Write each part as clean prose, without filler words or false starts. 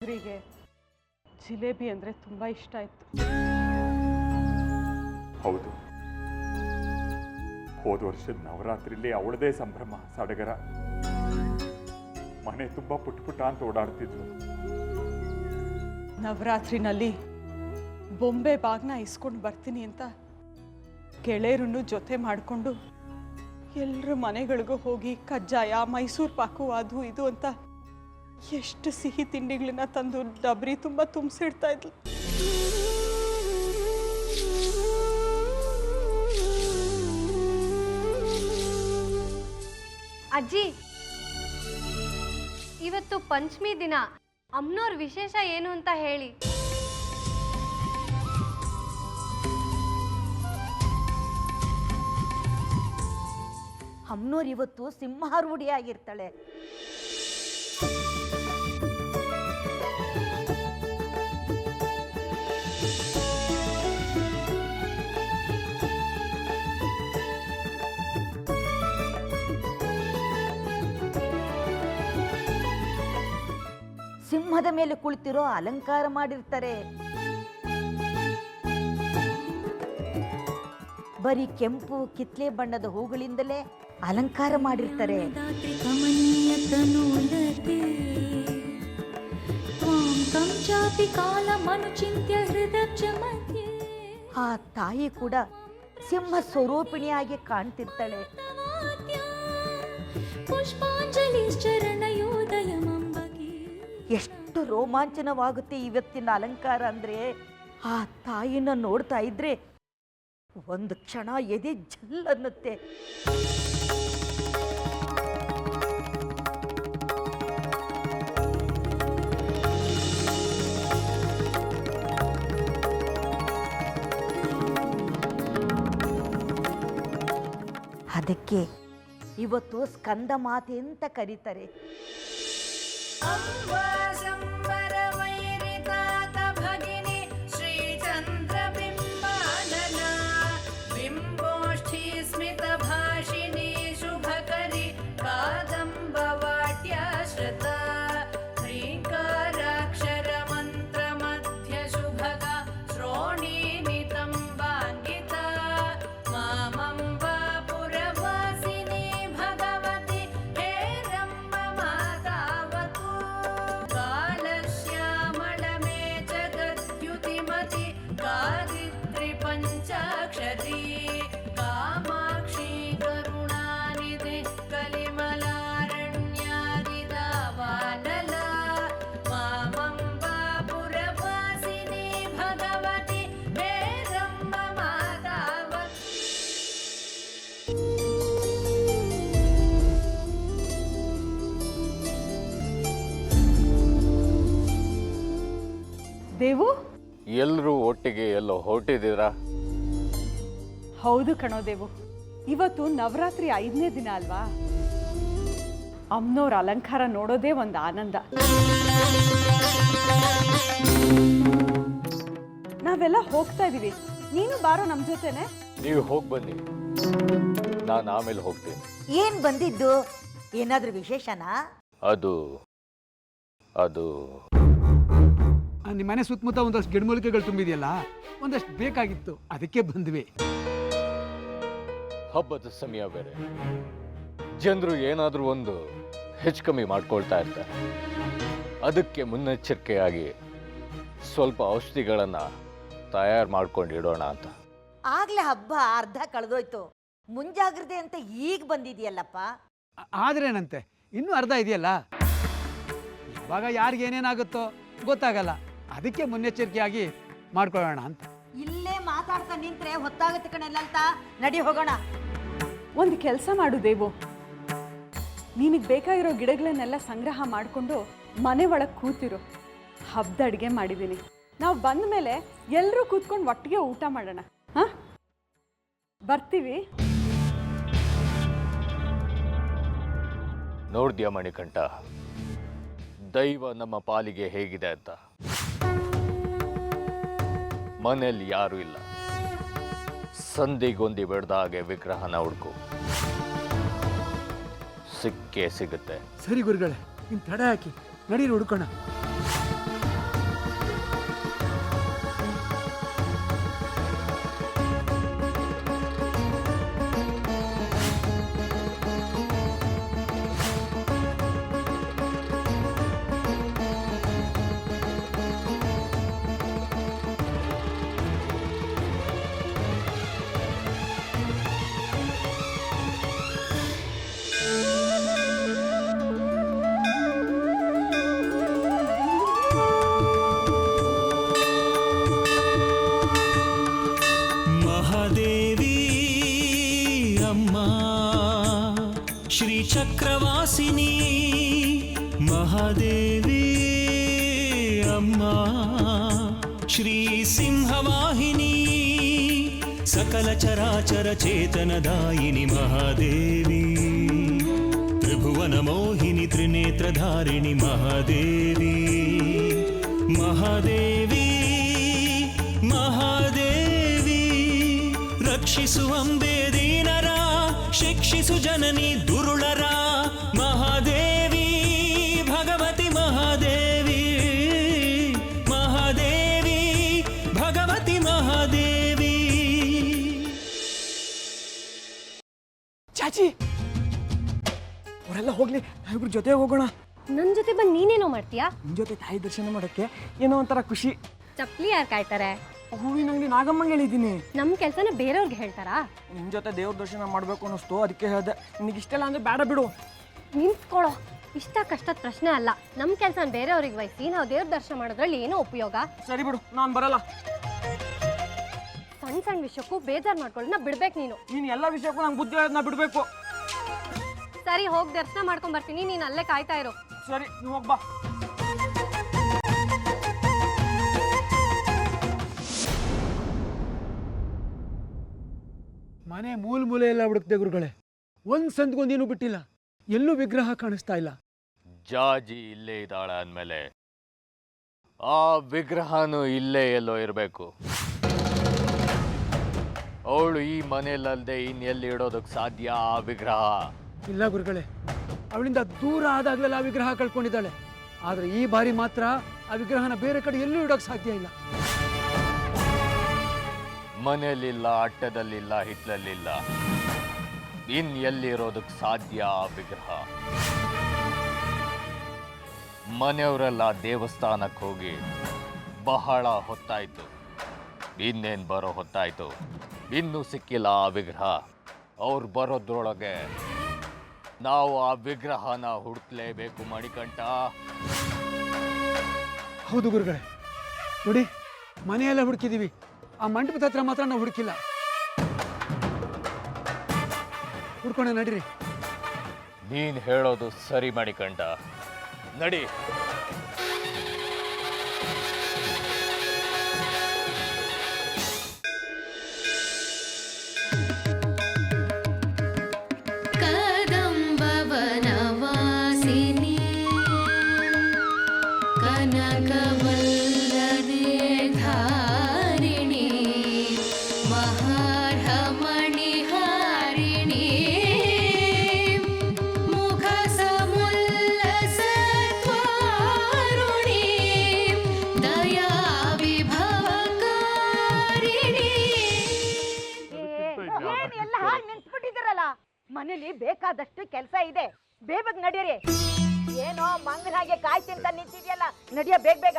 ಚಂದ್ರಿಗೆ ಜಿಲೇಬಿ ಅಂದರೆ ತುಂಬ ಇಷ್ಟ ಇತ್ತು. ಹೌದು, ಹೋದ ವರ್ಷದ ನವರಾತ್ರಿಲಿ ಅವಳದೇ ಸಂಭ್ರಮ ಸಡಗರ. ಮನೆ ತುಂಬ ಪುಟ್ಟ ಪುಟ್ಟ ಅಂತ ಓಡಾಡ್ತಿದ್ಲು. ನವರಾತ್ರಿನಲ್ಲಿ ಬೊಂಬೆ ಬಾಗ್ನ ಇಸ್ಕೊಂಡು ಬರ್ತೀನಿ ಅಂತ ಗೆಳೆಯರನ್ನು ಜೊತೆ ಮಾಡಿಕೊಂಡು ಎಲ್ಲರ ಮನೆಗಳಿಗೂ ಹೋಗಿ ಕಜ್ಜಾಯ, ಮೈಸೂರು ಪಾಕು, ಅದು ಇದು ಅಂತ ಎಷ್ಟು ಸಿಹಿ ತಿಂಡಿಗಳನ್ನ ತಂದು ಡಬ್ರಿ ತುಂಬ ತುಂಬಿಸಿಡ್ತಾ ಇದ್ಲು. ಅಜ್ಜಿ, ಇವತ್ತು ಪಂಚಮಿ ದಿನ, ಅಮ್ಮನವ್ರ ವಿಶೇಷ ಏನು ಅಂತ ಹೇಳಿ. ಅಮ್ಮನವ್ರು ಇವತ್ತು ಸಿಂಹಾರೂಢಿಯಾಗಿರ್ತಾಳೆ. ಸಿಂಹದ ಮೇಲೆ ಕುಳಿತಿರೋ ಅಲಂಕಾರ ಮಾಡಿರ್ತಾರೆ. ಬರೀ ಕೆಂಪು ಕಿತ್ಲೆ ಬಣ್ಣದ ಹೂಗಳಿಂದಲೇ ಅಲಂಕಾರ ಮಾಡಿರ್ತಾರೆ. ಆ ತಾಯಿ ಕೂಡ ಸಿಂಹ ಸ್ವರೂಪಿಣಿಯಾಗಿ ಕಾಣ್ತಿರ್ತಾಳೆ. ಎಷ್ಟು ರೋಮಾಂಚನವಾಗುತ್ತೆ ಇವತ್ತಿನ ಅಲಂಕಾರ ಅಂದ್ರೆ. ಆ ತಾಯಿನ ನೋಡ್ತಾ ಇದ್ರೆ ಒಂದು ಕ್ಷಣ ಎದೆ ಜಲ್ ಅನ್ನುತ್ತೆ. ಅದಕ್ಕೆ ಇವತ್ತು ಸ್ಕಂದ ಮಾತೆ ಅಂತ ಕರೀತಾರೆ. ದೇವು, ಎಲ್ಲರೂ ಒಟ್ಟಿಗೆ ಎಲ್ಲೋ ಹೊರಟಿದ್ದೀರಾ? ಹೌದು ಕಣೋ ದೇವು, ಇವತ್ತು ನವರಾತ್ರಿ 5ನೇ ದಿನ ಅಲ್ವಾ. ಅಮ್ಮನವ್ರ ಅಲಂಕಾರ ನೋಡೋದೇ ಒಂದು ಆನಂದ. ನಾವೆಲ್ಲ ಹೋಗ್ತಾ ಇದೀವಿ, ನೀನು ಬಾರೋ ನಮ್ಮ ಜೊತೆನೆ. ನೀವು ಹೋಗಿ ಬನ್ನಿ, ನಾನು ಆಮೇಲೆ ಹೋಗ್ತೀನಿ. ಏನ್ ಬಂದಿದ್ದು? ಏನಾದ್ರೂ ವಿಶೇಷನಾ? ಅದು ಅದು ನಿಮ್ಮ ಮನೆ ಸುತ್ತಮುತ್ತ ಒಂದಷ್ಟು ಗಿಡಮೂಲಿಕೆಗಳು ತುಂಬಿದೆಯಲ್ಲ, ಒಂದಷ್ಟು ಬೇಕಾಗಿತ್ತು, ಅದಕ್ಕೆ ಬಂದ್ವಿ. ಹಬ್ಬದ ಸಮಯ ಬೇರೆ, ಜನರು ಏನಾದರೂ ಒಂದು ಹೆಚ್ಚು ಕಮ್ಮಿ ಮಾಡ್ಕೊಳ್ತಾ ಇರ್ತಾರೆ. ಅದಕ್ಕೆ ಮುನ್ನೆಚ್ಚರಿಕೆಯಾಗಿ ಸ್ವಲ್ಪ ಔಷಧಿಗಳನ್ನು ತಯಾರು ಮಾಡ್ಕೊಂಡು ಇಡೋಣ ಅಂತ. ಆಗ್ಲೇ ಹಬ್ಬ ಅರ್ಧ ಕಳೆದೋಯ್ತು, ಮುಂಜಾಗ್ರತೆ ಅಂತ ಈಗ ಬಂದಿದೆಯಲ್ಲಪ್ಪ. ಆದ್ರೇನಂತೆ, ಇನ್ನೂ ಅರ್ಧ ಇದೆಯಲ್ಲ. ಇವಾಗ ಯಾರಿಗೇನೇನಾಗುತ್ತೋ ಗೊತ್ತಾಗಲ್ಲ, ಅದಕ್ಕೆ ಮುನ್ನೆಚ್ಚರಿಕೆಯಾಗಿ ಮಾಡ್ಕೊಳ್ಳೋಣ ಅಂತ. ಇಲ್ಲೇ ಮಾತಾಡ್ತಾ ನಿಂತ್ರೆ ಹೊತ್ತಾಗುತ್ತೆ ಕಣಲ್ಲಂತ. ನಡಿ ಹೋಗೋಣ. ಒಂದು ಕೆಲಸ ಮಾಡು ದೇವು, ನಿನಗೆ ಬೇಕಾಗಿರೋ ಗಿಡಗಳನ್ನೆಲ್ಲ ಸಂಗ್ರಹ ಮಾಡಿಕೊಂಡು ಮನೆ ಒಳಗೆ ಕೂತಿರು. ಹಬ್ಬದ ಅಡುಗೆ ಮಾಡಿದ್ದೀನಿ. ನಾವು ಬಂದ ಮೇಲೆ ಎಲ್ಲರೂ ಕೂತ್ಕೊಂಡು ಒಟ್ಟಿಗೆ ಊಟ ಮಾಡೋಣ. ಹಾಂ, ಬರ್ತೀವಿ. ನೋಡ್ದ್ಯಾ ಮಣಿಕಂಠ, ದೈವ ನಮ್ಮ ಪಾಲಿಗೆ ಹೇಗಿದೆ ಅಂತ. ಮನೆಯಲ್ಲಿ ಯಾರೂ ಇಲ್ಲ, ಸಂಧಿಗೊಂದಿ ಬೆಳೆದ ಹಾಗೆ ವಿಗ್ರಹನ ಹುಡುಕು, ಸಿಕ್ಕೇ ಸಿಗುತ್ತೆ. ಸರಿ ಗುರುಗಳೇ, ನಿಮ್ ತಡ ಹಾಕಿ ನಡೀರಿ ಹುಡ್ಕೋಣ. ಚಕ್ರವಾಸಿನಿ ಮಹಾದೇವಿ ಅಮ್ಮ ಶ್ರೀ ಸಿಂಹವಾಹಿನಿ ಸಕಲ ಚರಾಚರ ಚೇತನದಾಯಿನಿ ಮಹಾದೇವಿ ತ್ರಿಭುವನ ಮೋಹಿನಿ ತ್ರಿನೇತ್ರಧಾರಿಣಿ ಮಹಾದೇವಿ ಮಹಾದೇವಿ ಮಹಾದೇವಿ ರಕ್ಷಿಸು ಅಂಬೆ ದೀನರ ಶಿಕ್ಷಿಸು ಜನನಿ ದುರುಳರ ಮಹಾದೇವಿ ಭಗವತಿ ಮಹಾದೇವಿ ಮಹಾದೇವಿ ಭಗವತಿ ಮಹಾದೇವಿ. ಚಾಚಿ ಅವರೆಲ್ಲ ಹೋಗ್ಲಿ, ನಾವಿಬ್ರು ಜೊತೆ ಹೋಗೋಣ. ನನ್ನ ಜೊತೆ ಬಂದು ನೀನೇನೋ ಮಾಡ್ತೀಯಾ? ನಿಮ್ ಜೊತೆ ತಾಯಿ ದರ್ಶನ ಮಾಡೋಕ್ಕೆ ಏನೋ ಒಂಥರ ಖುಷಿ. ಚಪ್ಲಿ ಯಾರು ಕಾಯ್ತಾರೆ? ಹೂವಿನ ಅಂಗಡಿ ನಾಗಮ್ಮಂಗೆ ಹೇಳಿದ್ದೀನಿ. ನಮ್ಮ ಕೆಲಸನ ಬೇರೆಯವ್ರಿಗೆ ಹೇಳ್ತಾರಾ? ನಿಮ್ ಜೊತೆ ದೇವ್ರ ದರ್ಶನ ಮಾಡ್ಬೇಕು ಅನ್ನಿಸ್ತು, ಅದಕ್ಕೆ ಹೇಳಿದೆ. ನಿನಗೆ ಇಷ್ಟೆಲ್ಲ ಅಂದ್ರೆ ಬೇಡ ಬಿಡು. ನಿಂತ್ಕೊಳ್ಳೋ, ಇಷ್ಟ ಕಷ್ಟದ ಪ್ರಶ್ನೆ ಅಲ್ಲ. ನಮ್ಮ ಕೆಲಸ ಬೇರೆಯವ್ರಿಗೆ ವಹಿಸಿ ನಾವು ದೇವ್ರ ದರ್ಶನ ಮಾಡೋದ್ರಲ್ಲಿ ಏನೋ ಉಪಯೋಗ? ಸರಿ ಬಿಡು, ನಾನು ಬರಲ್ಲ. ಸಣ್ಣ ಸಣ್ಣ ವಿಷಯಕ್ಕೂ ಬೇಜಾರು ಮಾಡ್ಕೊಳ್ಳೋದನ್ನ ಬಿಡ್ಬೇಕು ನೀನು. ನೀನು ಎಲ್ಲ ವಿಷಯಕ್ಕೂ ನಂಗೆ ಬುದ್ಧಿ ಹೇಳೋದನ್ನ ಬಿಡಬೇಕು. ಸರಿ, ಹೋಗಿ ದರ್ಶನ ಮಾಡ್ಕೊಂಡ್ ಬರ್ತೀನಿ, ನೀನು ಅಲ್ಲೇ ಕಾಯ್ತಾ ಇರು. ಸರಿ, ನೀವು ಹೋಗ್ಬಾ. ಮನೆ ಮೂಲೆ ಎಲ್ಲ ಹುಡುಕ್ದೆ ಗುರುಗಳೇ, ಒಂದ್ ಸಂದ್ಗೊಂದೇನು ಬಿಟ್ಟಿಲ್ಲ, ಎಲ್ಲೂ ವಿಗ್ರಹ ಕಾಣಿಸ್ತಾ ಇಲ್ಲ. ಜಾಜಿ ಇಲ್ಲೇ ಇದ್ದಾಳೆ ಅಂದಮೇಲೆ ಆ ವಿಗ್ರಹನೂ ಇಲ್ಲೇ ಎಲ್ಲೋ ಇರಬೇಕು. ಅವಳು ಈ ಮನೆಯಲ್ಲದೆ ಇನ್ನೆಲ್ಲಿ ಇಡೋದಕ್ಕೆ ಸಾಧ್ಯ ಆ ವಿಗ್ರಹ? ಇಲ್ಲ ಗುರುಗಳೇ, ಅವಳಿಂದ ದೂರ ಆದಾಗಲೆಲ್ಲ ಆ ವಿಗ್ರಹ ಕಳ್ಕೊಂಡಿದ್ದಾಳೆ. ಆದ್ರೆ ಈ ಬಾರಿ ಮಾತ್ರ ಆ ವಿಗ್ರಹನ ಬೇರೆ ಕಡೆ ಎಲ್ಲೂ ಇಡೋಕೆ ಸಾಧ್ಯ ಇಲ್ಲ. ಮನೆಯಲ್ಲಿಲ್ಲ, ಅಟ್ಟದಲ್ಲಿಲ್ಲ, ಹಿತ್ಲಲ್ಲಿಲ್ಲ, ಇನ್ ಎಲ್ಲಿ ಇರೋದಕ್ಕೆ ಸಾಧ್ಯ ಆ ವಿಗ್ರಹ? ಮನೆಯವರೆಲ್ಲ ದೇವಸ್ಥಾನಕ್ಕೆ ಹೋಗಿ ಬಹಳ ಹೊತ್ತಾಯ್ತು, ಇನ್ನೇನು ಬರೋ ಹೊತ್ತಾಯ್ತು, ಇನ್ನೂ ಸಿಕ್ಕಿಲ್ಲ ಆ ವಿಗ್ರಹ. ಅವ್ರು ಬರೋದ್ರೊಳಗೆ ನಾವು ಆ ವಿಗ್ರಹನ ಹುಡುಕ್ಲೇಬೇಕು ಮಣಿಕಂಠ. ಹೌದು ಗುರುಗಳೇ, ನೋಡಿ ಮನೆಯೆಲ್ಲ ಹುಡುಕಿದೀವಿ, ಆ ಮಂಟಪದ ಹತ್ರ ಮಾತ್ರ ನಾವು ಹುಡುಕಿಲ್ಲ. ಹುಡ್ಕೊಂಡೆ ನಡೀರಿ. ನೀನ್ ಹೇಳೋದು ಸರಿ ಮಣಿಕಂಠ, ನಡಿ. ಕದಂಬವನವಾಸಿನಿ ಕನಕವಲ್ಲರೆ ಧಾರಿಣಿ ಮಹಾರ್ಹಮಣಿಹಾರಿಣಿ ಮುಖ ಸಮುಲ್ಲಸತ್ವಾರುಣಿ ದಯಾ ವಿಭವಕಾರಿಣಿ. ಏನೆಲ್ಲ ಹಾಗೆ ನಿಂತ್ಬಿಟ್ಟಿದ್ದೀರಲ್ಲ? ಮನೇಲಿ ಬೇಕಾದಷ್ಟು ಕೆಲಸ ಇದೆ, ಬೇಗ ನಡೀರಿ. ಏನೋ ಮಂಗನ ಹಾಗೆ ಕಾಯ್ತಿಂತ ನಿಂತಿದ್ಯಲ್ಲ, ನಡಿಯ ಬೇಗ ಬೇಗ.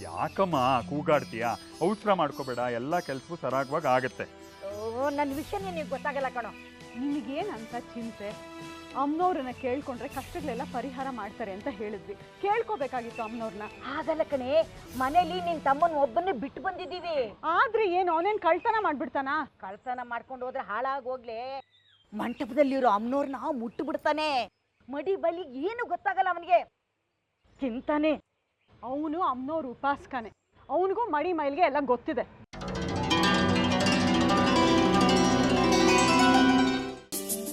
ಯಾಕಮ್ಮ ಕೂಗಾಡ್ತೀಯಾ? ಅವಸರ ಮಾಡ್ಕೋಬೇಡ, ಎಲ್ಲ ಕೆಲಸವೂ ಸರಾಗವಾಗಿ ಆಗತ್ತೆ. ಓ, ನನ್ನ ವಿಷಯ ನಿನಗೆ ಗೊತ್ತಾಗಲ್ಲ ಕಣೋ. ನಿನಗೇನಂತ ಚಿಂತೆ? ಅಮ್ಮನವ್ರನ್ನ ಕೇಳ್ಕೊಂಡ್ರೆ ಕಷ್ಟಗಳೆಲ್ಲ ಪರಿಹಾರ ಮಾಡ್ತಾರೆ ಅಂತ ಹೇಳಿದ್ವಿ, ಕೇಳ್ಕೋಬೇಕಾಗಿತ್ತು ಅಮ್ಮನವ್ರನ್ನ. ಹಾಗಲ್ಲ ಕಣೆ, ಮನೇಲಿ ನಿನ್ ತಮ್ಮನ ಒಬ್ಬನ್ನೇ ಬಿಟ್ಟು ಬಂದಿದ್ದೀವಿ. ಆದ್ರೆ ಏನು, ಅವನೇನ್ ಕಳ್ತನ ಮಾಡ್ಬಿಡ್ತಾನ? ಕಳ್ತನ ಮಾಡ್ಕೊಂಡು ಹೋದ್ರೆ ಹಾಳಾಗಿ ಹೋಗ್ಲೆ. ಮಂಟಪದಲ್ಲಿರೋ ಅಮ್ಮನವ್ರನ್ನ ಮುಟ್ಟು ಬಿಡ್ತಾನೆ. ಮಡಿ ಬಲಿ ಏನು ಗೊತ್ತಾಗಲ್ಲ ಅವನಿಗೆ, ತಿಂತಾನೆ. ಅವನು ಅಮ್ಮನವ್ರ ಉಪಾಸಕನೆ, ಅವನಿಗೂ ಮಡಿ ಮೈಲ್ಗೆ ಎಲ್ಲ ಗೊತ್ತಿದೆ.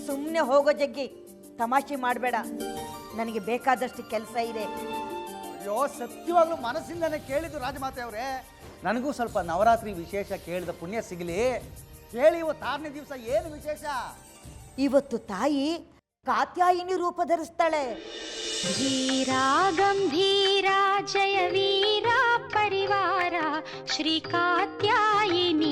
ಸುಮ್ಮನೆ ಹೋಗೋ ಜಗ್ಗಿ, ತಮಾಷೆ ಮಾಡಬೇಡ. ನನಗೆ ಬೇಕಾದಷ್ಟು ಕೆಲಸ ಇದೆ. ಅಯ್ಯೋ, ಸತ್ಯವಾಗ್ಲೂ ಮನಸ್ಸಿಂದನೇ ಕೇಳಿದ್ದು ರಾಜಮಾತೆ ಅವರೇ. ನನಗೂ ಸ್ವಲ್ಪ ನವರಾತ್ರಿ ವಿಶೇಷ ಕೇಳಿದ ಪುಣ್ಯ ಸಿಗಲಿ. ಹೇಳಿ, ಇವತ್ತು 6ನೇ ದಿವಸ ಏನು ವಿಶೇಷ? ಇವತ್ತು ತಾಯಿ ಕಾತ್ಯಾಯಿನಿ ರೂಪ ಧರಿಸ್ತಾಳೆ. ಧೀರಾ ಗಂಭೀರ ಜಯ ವೀರ ಪರಿವಾರ ಶ್ರೀ ಕಾತ್ಯಾಯಿನಿ